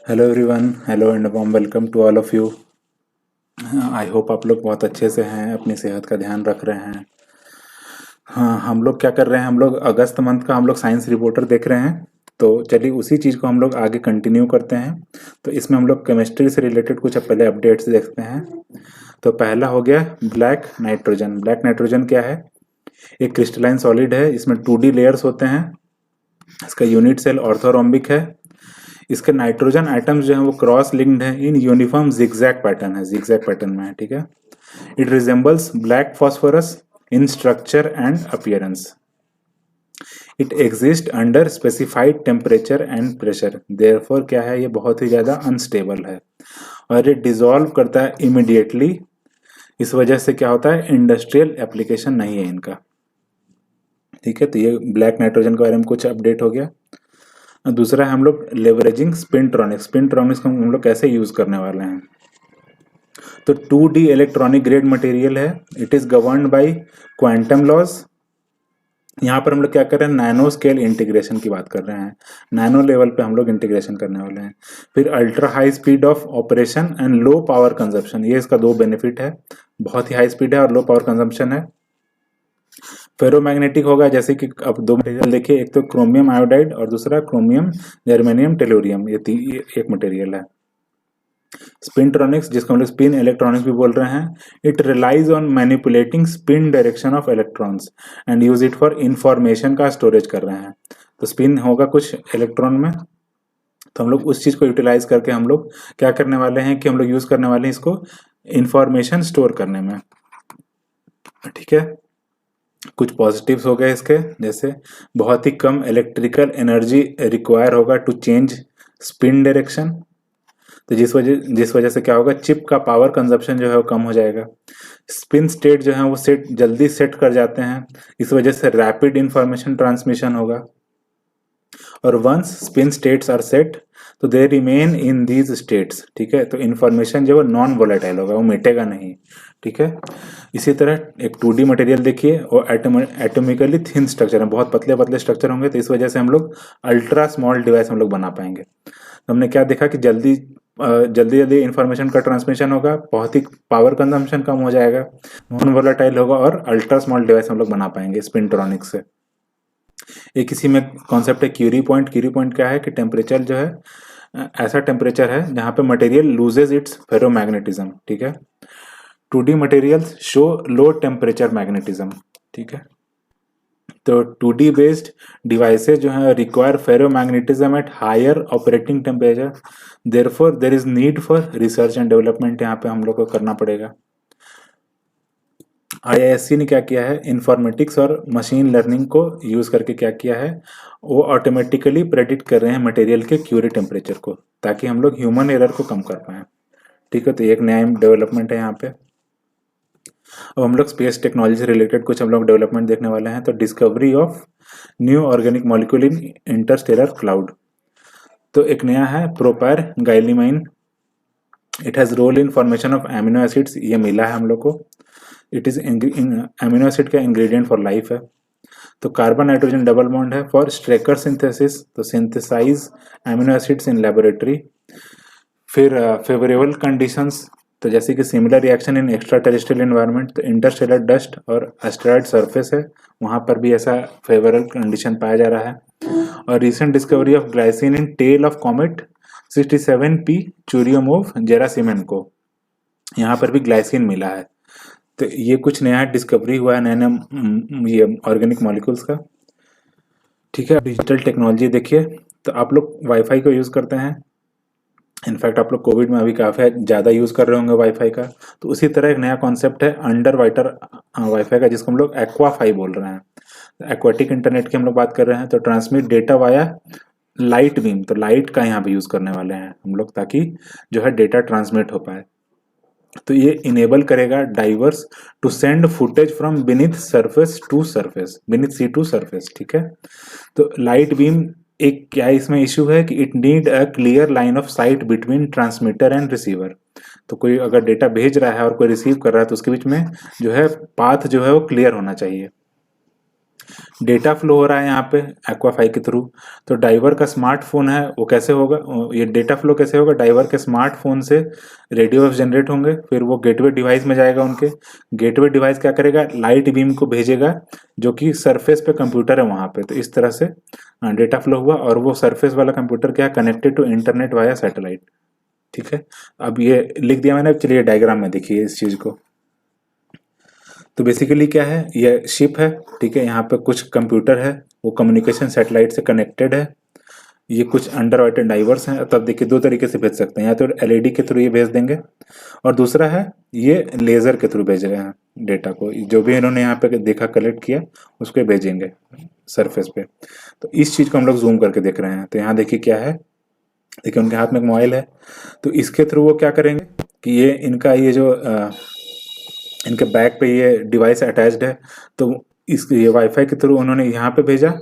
Hello everyone, hello and warm welcome to all of you. I hope आप लोग बहुत अच्छे से हैं, अपनी सेहत का ध्यान रख रहे हैं। हाँ, हम लोग क्या कर रहे हैं, हम लोग अगस्त मंथ का हम लोग साइंस रिपोर्टर देख रहे हैं। तो चलिए उसी चीज़ को हम लोग आगे कंटिन्यू करते हैं। तो इसमें हम लोग केमिस्ट्री से रिलेटेड कुछ पहले अपडेट्स देखते हैं। तो पहला हो गया ब्लैक नाइट्रोजन। ब्लैक नाइट्रोजन क्या है? एक क्रिस्टलाइन सॉलिड है, इसमें 2D लेयर्स होते हैं। इसका यूनिट सेल ऑर्थोरोम्बिक है। इसके नाइट्रोजन आइटम्स जो हैं वो क्रॉस लिंक्ड हैं इन यूनिफॉर्म जिगजैग पैटर्न है, जिगजैग पैटर्न में है, ठीक है। It resembles black phosphorus in structure and appearance. It exist under specified temperature and pressure, therefore क्या है, ये बहुत ही ज़्यादा अनस्टेबल है और ये डिजॉल्व करता है इमिडिएटली। इस वजह से क्या होता है, इंडस्ट्रियल एप्लीकेशन नहीं है इनका, ठीक है। तो ये ब्लैक नाइट्रोजन के बारे में कुछ अपडेट हो गया। दूसरा है हम लोग लेवरेजिंग स्पिनट्रॉनिक्स। स्पिनट्रॉनिक्स को हम लोग कैसे यूज करने वाले हैं। तो 2D इलेक्ट्रॉनिक ग्रेड मटेरियल है। It is governed by quantum laws. यहाँ पर हम लोग क्या कर रहे हैं, नैनो स्केल इंटीग्रेशन की बात कर रहे हैं। नैनो लेवल पे हम लोग इंटीग्रेशन करने वाले हैं। फिर ultra high speed of operation and low power consumption, ये इसका दो बेनिफिट है। बहुत ही हाई स्पीड है और लो पावर कंजप्शन है। फेरोमैग्नेटिक होगा, जैसे कि अब दो मटेरियल देखिए, एक तो क्रोमियम आयोडाइड और दूसरा क्रोमियम जर्मेनियम टेलुरियम, ये एक मटेरियल है। स्पिनट्रॉनिक्स, जिसको हम लोग स्पिन इलेक्ट्रॉनिक्स भी बोल रहे हैं, it relies on manipulating spin direction of electrons and use it for information का स्टोरेज कर रहे हैं। तो स्पिन होगा कुछ इलेक्ट्रॉन में, तो हम लोग उस चीज को यूटिलाइज करके हम लोग क्या करने वाले हैं कि हम लोग यूज करने वाले हैं इसको इंफॉर्मेशन स्टोर करने में, ठीक है। कुछ पॉजिटिव्स हो गए इसके, जैसे बहुत ही कम इलेक्ट्रिकल एनर्जी रिक्वायर होगा टू चेंज स्पिन डायरेक्शन। तो जिस वजह से क्या होगा, चिप का पावर कंजप्शन जो है वो कम हो जाएगा। स्पिन स्टेट जो है वो जल्दी सेट कर जाते हैं, इस वजह से रैपिड इंफॉर्मेशन ट्रांसमिशन होगा। और once spin states are set तो they remain in these states, ठीक है। तो इंफॉर्मेशन जो है नॉन वोलेटाइल होगा, वो मिटेगा नहीं, ठीक है। इसी तरह एक 2D मटेरियल देखिए, वो एटोमिकली थिन स्ट्रक्चर है, बहुत पतले पतले स्ट्रक्चर होंगे, तो इस वजह से हम लोग अल्ट्रा स्मॉल डिवाइस हम लोग बना पाएंगे। तो हमने क्या देखा कि जल्दी जल्दी इंफॉर्मेशन का ट्रांसमिशन होगा, बहुत ही पावर कंजम्पशन कम हो जाएगा, नॉन वोलेटाइल होगा और अल्ट्रा स्मॉल डिवाइस हम लोग बना पाएंगे स्पिनट्रॉनिक्स से। एक इसी में कॉन्सेप्ट है क्यूरी पॉइंट। क्यूरी पॉइंट क्या है कि टेम्परेचर जो है ऐसा टेम्परेचर है जहाँ पे मटेरियल लूजेज इट्स फेरोमैग्नेटिज्म, ठीक है। 2D materials show low temperature magnetism, ठीक है। तो 2D बेस्ड डिवाइसेज जो है require ferromagnetism at higher operating temperature, therefore there is need for research and development, यहाँ पे हम लोग को करना पड़ेगा। IISc ने क्या किया है, इंफॉर्मेटिक्स और मशीन लर्निंग को यूज करके क्या किया है, वो ऑटोमेटिकली प्रेडिक्ट कर रहे हैं मटेरियल के क्यूरी टेम्परेचर को, ताकि हम लोग ह्यूमन एरर को कम कर पाए, ठीक है। तो एक नया डेवलपमेंट है यहाँ पे। अब हम लोग स्पेस टेक्नोलॉजी से रिलेटेड कुछ हम लोग डेवलपमेंट देखने वाले हैं। तो discovery of new organic molecule in interstellar cloud. तो एक नया है propargylimine. It has role in formation of amino acids, ये मिला है हम लोग को। इट इज एमिनो एसिड का इंग्रेडिएंट फॉर लाइफ है। तो कार्बन नाइट्रोजन डबल बॉन्ड है फॉर स्ट्रेकर सिंथेसिस, तो synthesize amino acids in laboratory. फिर फेवरेबल कंडीशंस, तो जैसे कि similar reaction in extraterrestrial environment, तो इंटरस्टेलर डस्ट और एस्टेरॉयड सरफेस है, वहाँ पर भी ऐसा फेवरेबल कंडीशन पाया जा रहा है। और recent discovery of glycine in tail of comet 67P Churyumov Gerasimenko, यहाँ पर भी ग्लाइसिन मिला है। तो ये कुछ नया डिस्कवरी हुआ है, नया नया ये ऑर्गेनिक मॉलिक्यूल्स का, ठीक है। डिजिटल टेक्नोलॉजी देखिए, तो आप लोग वाईफाई को यूज़ करते हैं, इनफैक्ट आप लोग कोविड में अभी काफ़ी ज़्यादा यूज़ कर रहे होंगे वाईफाई का। तो उसी तरह एक नया कॉन्सेप्ट है अंडर वाटर वाईफाई का, जिसको हम लोग एक्वाफाई बोल रहे हैं। एक्वाटिक इंटरनेट की हम लोग बात कर रहे हैं। तो transmit data via light beam, तो लाइट का यहाँ पे यूज़ करने वाले हैं हम लोग, ताकि जो है डेटा ट्रांसमिट हो पाए। तो ये इनेबल करेगा divers to send footage from beneath surface to surface, beneath sea to surface, ठीक है। तो लाइट बीम एक क्या इसमें इशू है कि it need a clear line of site between transmitter and receiver. तो कोई अगर डेटा भेज रहा है और कोई रिसीव कर रहा है, तो उसके बीच में जो है पाथ जो है वो क्लियर होना चाहिए। डेटा फ्लो हो रहा है यहाँ पे एक्वाफाई के थ्रू। तो डाइवर का स्मार्टफोन है, वो कैसे होगा, ये डेटा फ्लो कैसे होगा, डाइवर के स्मार्टफोन से रेडियो वेव्स जनरेट होंगे, फिर वो गेटवे डिवाइस में जाएगा, उनके गेटवे डिवाइस क्या करेगा, लाइट बीम को भेजेगा जो कि सरफेस पे कंप्यूटर है वहाँ पे। तो इस तरह से डेटा फ्लो हुआ, और वो सरफेस वाला कंप्यूटर क्या है, connected to internet via satellite. ठीक है, अब ये लिख दिया मैंने, चलिए डायग्राम में देखिए इस चीज़ को। तो बेसिकली क्या है, ये शिप है, ठीक है, यहाँ पे कुछ कंप्यूटर है, वो कम्युनिकेशन सैटेलाइट से कनेक्टेड है, ये कुछ अंडर वाटर डाइवर्स हैं। तब देखिए दो तरीके से भेज सकते हैं, या तो एलईडी के थ्रू ये भेज देंगे, और दूसरा है ये लेज़र के थ्रू भेज रहे हैं डेटा को, जो भी इन्होंने यहाँ पे देखा कलेक्ट किया उसको भेजेंगे सरफेस पे। तो इस चीज़ को हम लोग जूम करके देख रहे हैं। तो यहाँ देखिए क्या है, देखिए उनके हाथ में एक मोबाइल है, तो इसके थ्रू वो क्या करेंगे कि ये इनका ये जो इनके बैक पे ये डिवाइस अटैच्ड है, तो इस ये वाईफाई के थ्रू उन्होंने यहाँ पे भेजा,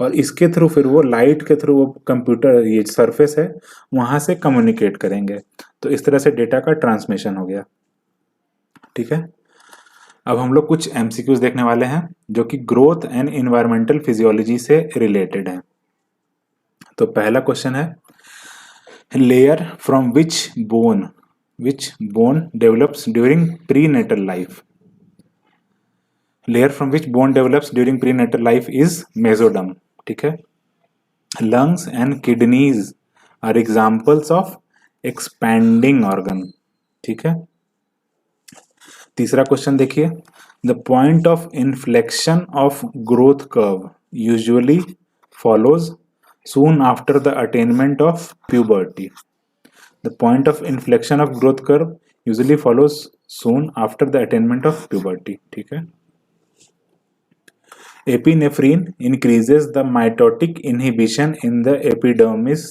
और इसके थ्रू फिर वो लाइट के थ्रू वो कंप्यूटर ये सरफेस है वहाँ से कम्युनिकेट करेंगे। तो इस तरह से डेटा का ट्रांसमिशन हो गया। ठीक है, अब हम लोग कुछ एमसीक्यूज देखने वाले हैं जो कि ग्रोथ एंड इन्वायरमेंटल फिजियोलॉजी से रिलेटेड है। तो पहला क्वेश्चन है, layer from which bone develops during prenatal life. Layer from which bone develops during prenatal life is mesoderm. ठीक है, lungs and kidneys are examples of expanding organ. ठीक है, तीसरा क्वेश्चन देखिए, the point of inflection of growth curve usually follows soon after the attainment of puberty. The point of inflection of growth curve usually follows soon after the attainment of puberty. ठीक है, epinephrine increases the mitotic inhibition in the epidermis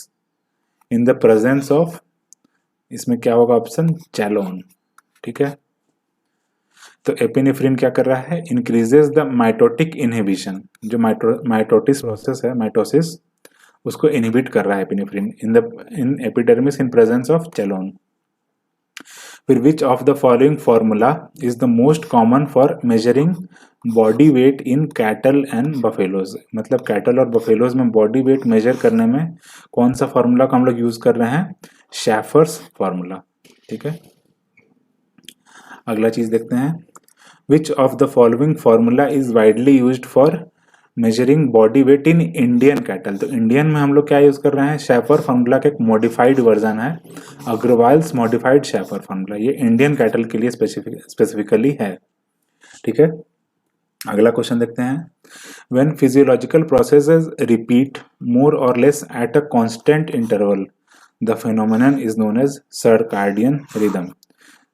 in the presence of, इसमें क्या होगा option, चैलोन। ठीक है, तो epinephrine क्या कर रहा है, इंक्रीजेस द माइटोटिक इनहिबिशन, जो माइटोटिस प्रोसेस है, माइटोसिस, उसको इनहिबिट कर रहा है epinephrine in epidermis in presence of chalone. फिर which of the following formula is the most common for measuring body weight in cattle and buffaloes. मतलब cattle और buffaloes में बॉडी वेट मेजर करने में कौन सा फॉर्मूला का हम लोग यूज कर रहे हैं, शैफर्स फॉर्मूला। ठीक है, अगला चीज देखते हैं, विच of the following formula is widely used for measuring body weight in Indian cattle. तो इंडियन में हम लोग क्या यूज कर रहे हैं, शैफर फॉर्मूला का एक मॉडिफाइड वर्जन है, अग्रवाल्स मॉडिफाइड शैफर फॉर्मूला, ये इंडियन कैटल के लिए स्पेसिफिकली है। ठीक है, अगला क्वेश्चन देखते हैं, when physiological processes repeat more or less at a constant interval the phenomenon is known as circadian rhythm.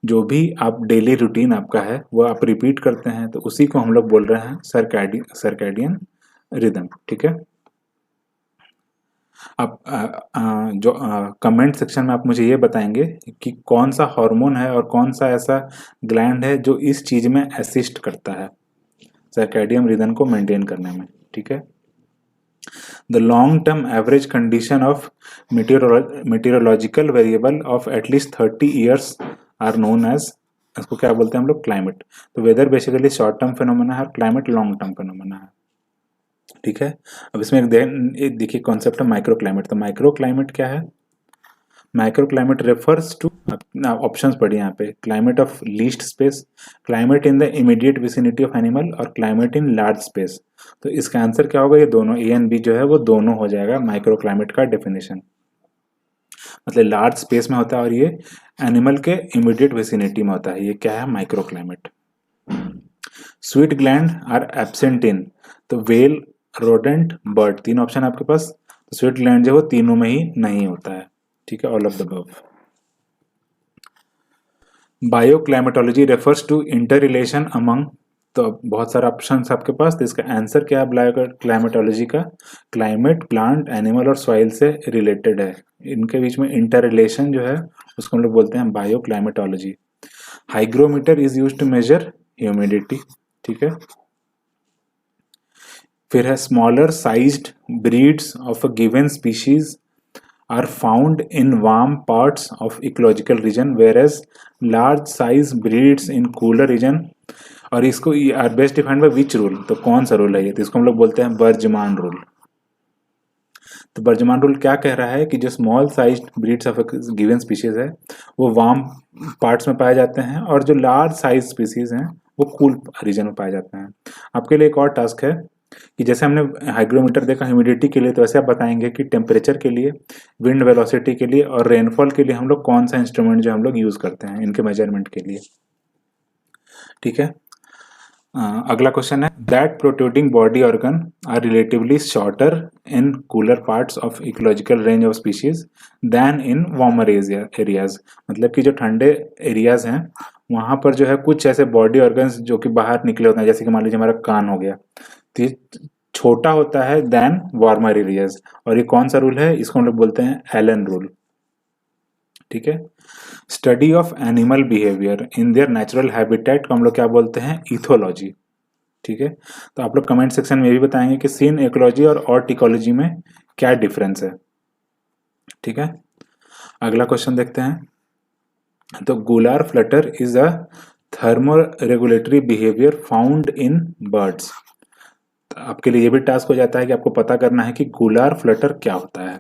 जो भी आप डेली रूटीन आपका है वो आप रिपीट करते हैं, तो उसी को हम लोग बोल रहे हैं सर्कैडियन रिदम। ठीक है, आप जो कमेंट सेक्शन में आप मुझे ये बताएंगे कि कौन सा हार्मोन है और कौन सा ऐसा ग्लैंड है जो इस चीज में असिस्ट करता है सर्कैडियन रिदम को मेंटेन करने में। ठीक है, the long term average condition of meteorological variable of at least 30 years are known as, इसको क्या बोलते हैं हम लोग, क्लाइमेट। तो weather basically short term phenomena है और क्लाइमेट लॉन्ग टर्म फिनोमेना है। ठीक है, अब इसमें एक देखिए कॉन्सेप्ट है माइक्रो क्लाइमेट। तो माइक्रो क्लाइमेट क्या है, micro climate refers to, options पढ़िए यहाँ पे, climate of least space, climate in the immediate vicinity of animal, और क्लाइमेट इन लार्ज स्पेस। तो इसका आंसर क्या होगा, ये दोनों ए एंड बी जो है वो दोनों हो जाएगा माइक्रो क्लाइमेट का डेफिनेशन। मतलब लार्ज स्पेस में होता है और ये एनिमल के इमीडिएट विसिनिटी में होता है, ये क्या है, micro climate. Sweet gland are absent in, तो वेल, रोडेंट, बर्ड, तीन ऑप्शन आपके पास। तो स्वीट ग्लैंड जो है वो तीनों में ही नहीं होता है। ठीक है, all of the above. Bioclimatology refers to inter relation among, तो बहुत सारे ऑप्शन आपके पास, तो इसका आंसर क्या है बायोक्लाइमेटोलॉजी का, क्लाइमेट, प्लांट, एनिमल और सॉइल से रिलेटेड है, इनके बीच में इंटर रिलेशन जो है उसको हम लोग बोलते हैं bioclimatology. Hygrometer is used to measure humidity. ठीक है, फिर है smaller sized breeds of a given species are found in warm parts of ecological region, whereas large size breeds in cooler region और इसको are best defined by which rule, तो कौन सा rule है ये, तो इसको हम लोग बोलते हैं बर्जमान रूल। तो बर्जमान रूल क्या कह रहा है कि जो small size breeds of given species है वो वार्म पार्ट्स में पाए जाते हैं, और जो लार्ज साइज स्पीशीज हैं वो कूल रीजन में पाए जाते हैं। आपके लिए एक और टास्क है कि जैसे हमने हाइग्रोमीटर देखा ह्यूमिडिटी के लिए, तो वैसे आप बताएंगे कि टेम्परेचर के लिए, विंड वेलोसिटी के लिए और रेनफॉल के लिए हम लोग कौन सा इंस्ट्रूमेंट जो हम लोग यूज करते हैं इनके मेजरमेंट के लिए। ठीक है। अगला क्वेश्चन है that protruding body organ are relatively shorter in cooler parts of ecological range of species than in warmer areas. मतलब कि जो ठंडे एरियाज हैं वहां पर जो है कुछ ऐसे बॉडी ऑर्गन्स जो कि बाहर निकले होते हैं, जैसे कि मान लीजिए हमारा कान हो गया, तो ये छोटा होता है देन वार्मर एरियाज। और ये कौन सा रूल है, इसको हम लोग बोलते हैं एलन रूल। ठीक है। Study of animal behaviour in their natural habitat को हम लोग क्या बोलते हैं, इथोलॉजी। ठीक है। तो आप लोग कमेंट सेक्शन में ये भी बताएंगे कि सीन इकोलॉजी और ऑर्टिकोलॉजी में क्या डिफरेंस है। ठीक है। अगला क्वेश्चन देखते हैं। तो gular flutter is a thermo regulatory behaviour found in birds. आपके लिए ये भी टास्क हो जाता है कि आपको पता करना है कि गुलार फ्लटर क्या होता है।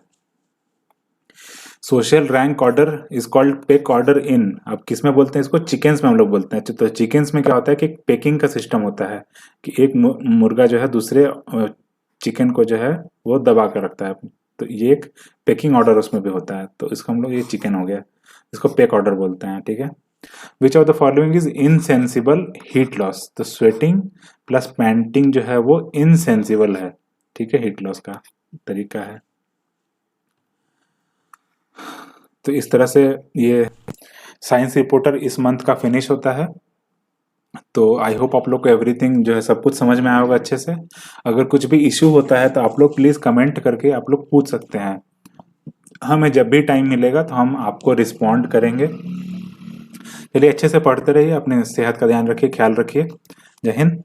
Social rank order is called pack order in. अब किस में बोलते हैं इसको, चिकन्स में हम लोग बोलते हैं। तो चिकन्स में क्या होता है कि पेकिंग का सिस्टम होता है कि एक मुर्गा जो है दूसरे चिकन को जो है वो दबा कर रखता है, तो ये एक पेकिंग ऑर्डर उसमें भी होता है। तो इसको हम लोग, ये चिकन हो गया, इसको पेक ऑर्डर बोलते हैं। ठीक है। विच of the following is insensible heat loss. तो स्वेटिंग प्लस पैंटिंग जो है वो इनसेंसिबल है। ठीक है, हीट लॉस का तरीका है। तो इस तरह से ये साइंस रिपोर्टर इस मंथ का फिनिश होता है। तो आई होप आप लोग को एवरीथिंग जो है सब कुछ समझ में आया होगा अच्छे से। अगर कुछ भी इश्यू होता है तो आप लोग प्लीज़ कमेंट करके आप लोग पूछ सकते हैं। हमें जब भी टाइम मिलेगा तो हम आपको रिस्पॉन्ड करेंगे। चलिए अच्छे से पढ़ते रहिए, अपने सेहत का ध्यान रखिए, ख्याल रखिए। जय हिंद।